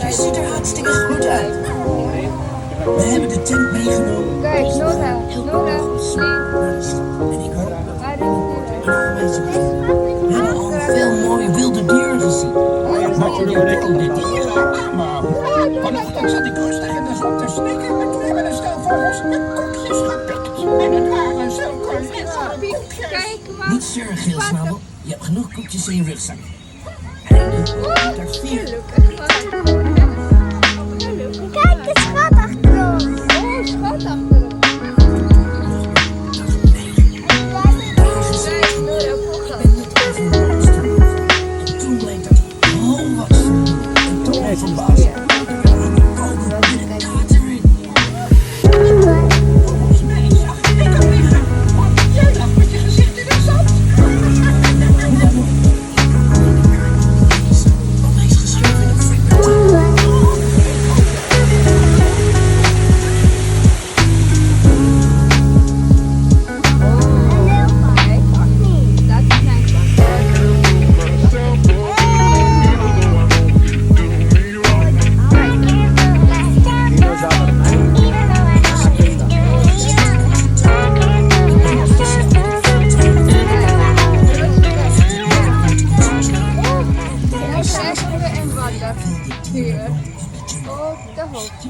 Het ziet er hartstikke goed uit. We hebben de tent meegenomen. Kijk, Nora. Nora, En ik hoop we hebben al veel mooie wilde dieren gezien. Natuurlijk wilde dieren. Maar vanochtend zat ik rustig in de zon te snikken. En toen hebben een stel vogels met koekjes gepikt. En het waren zulke lekkere koekjes. kijk maar. Niet zeuren, Geelsnabel. Je hebt genoeg koekjes in je rugzak. En daar vier. Kijk, de schat achter ons. Oh, schat achter ons. Kijk, Nora, vroeger. En toen bleek dat oh wat ze doen. En toen verbaasd. Volgens mij zag ik hem liggen. Want jij lag met je gezicht in het zand. Hij is geschreven in een frikkertaal. Hier. Op de hoogte.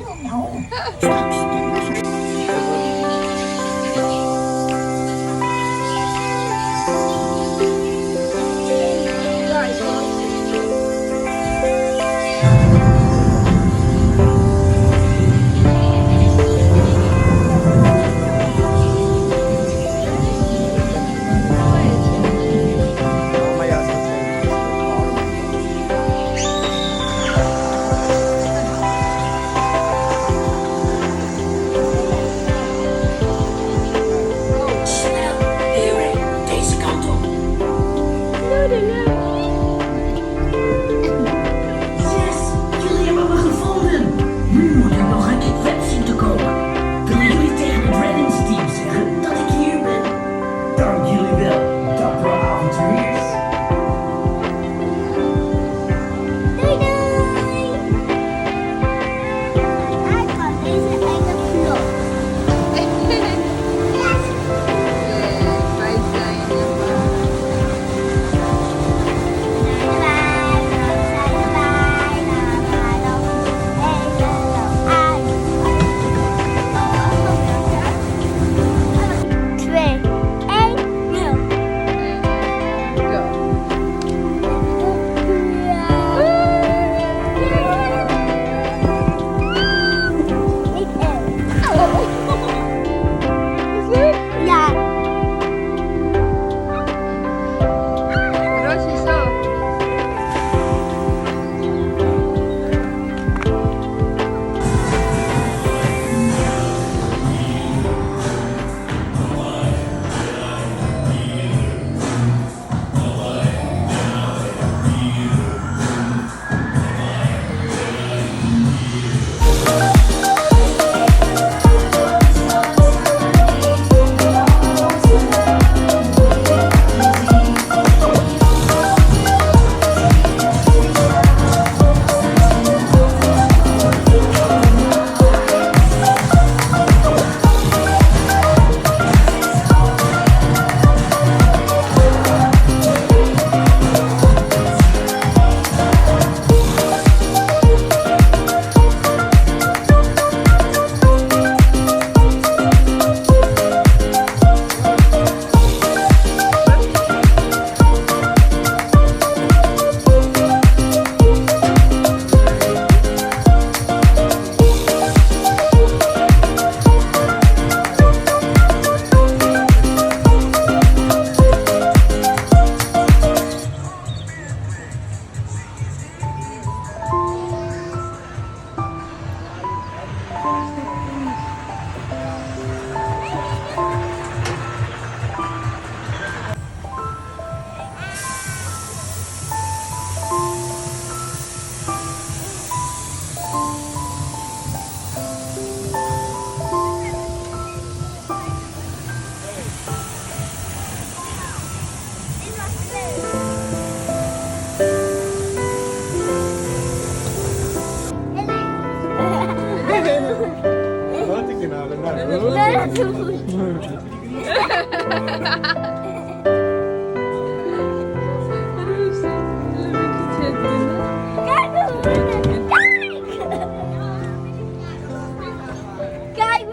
Kijk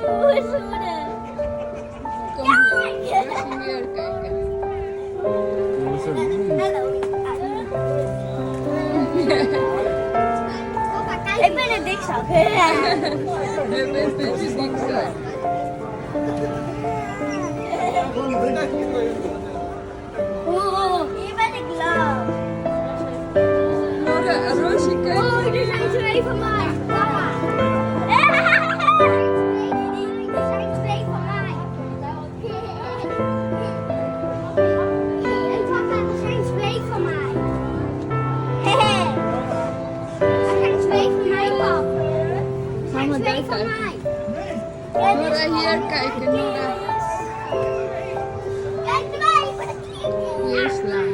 hoe we zoenen. Kom hier, we gaan weer kijken. Ik ben een dikzak. Je bent een beetje dik zijn. Hier ben ik lauw. Nora, Roosje, kijk. Oh, er zijn twee van mij. Papa. Er zijn twee van mij. En papa, er zijn twee van mij. Er zijn twee van mij, pap. Er zijn twee van mij. Nora, hier kijken, Nora. Kijk erbij. Hier slaan.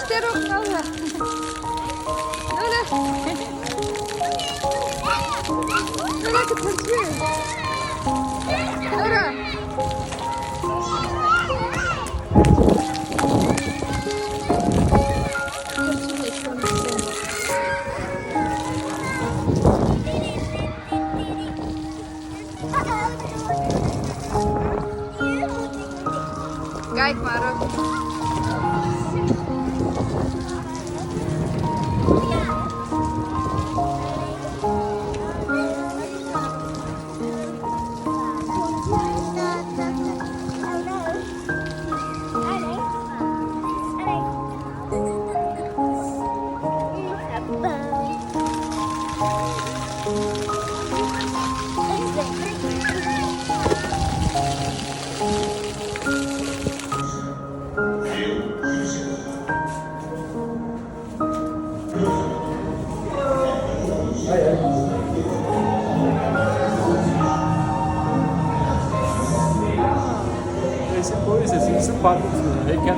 Teruk Allah. Öyle. Öyle kıtırtıyor. Öyle. Gayet maruk. Esse coisa, assim, simpático, heykel.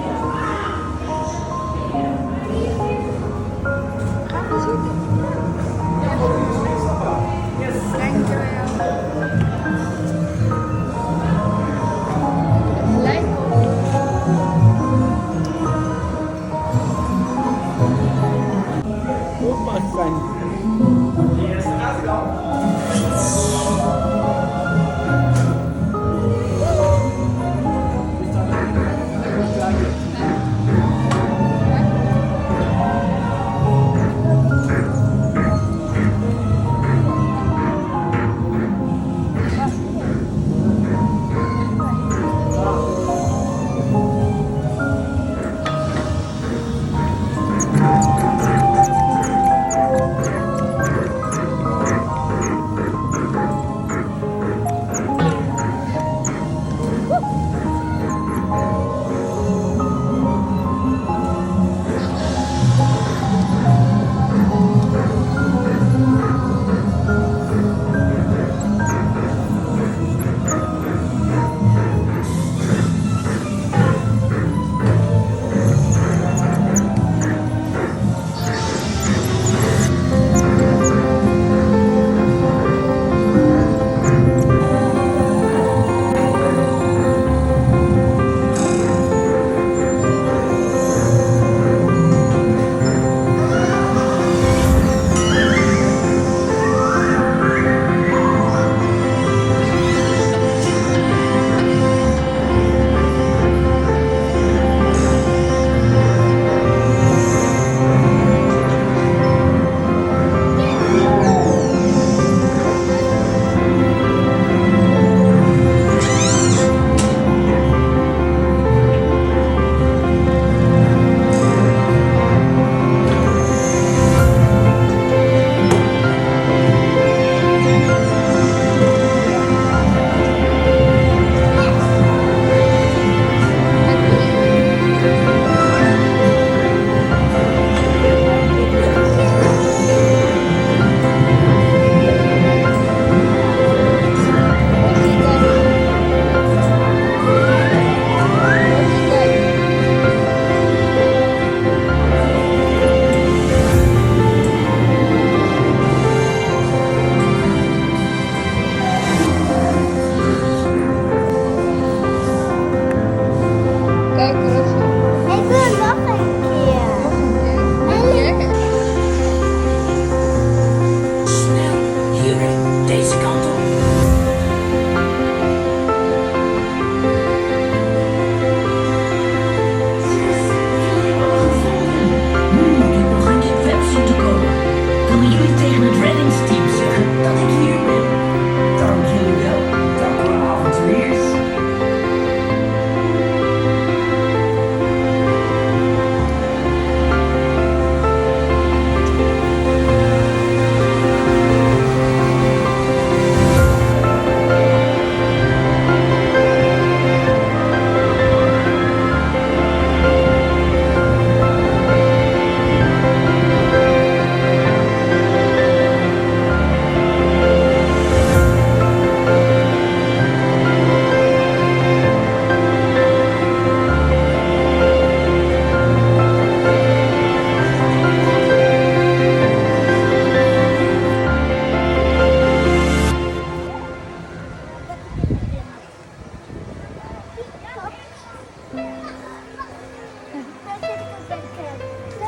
Opa, cara.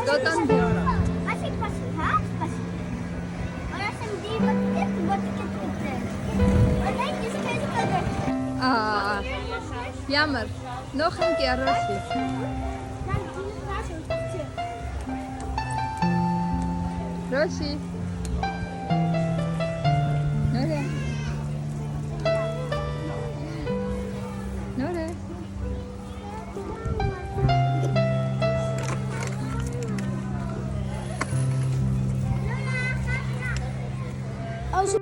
Dotan. Als ik pas ha? Pas. Maar als hem die wat dit, wat ik het getrekt. Maar denk je, ze kunnen het Aa, jammer. Nog een keer, Rosie. Rosie. Nore. Nore. Als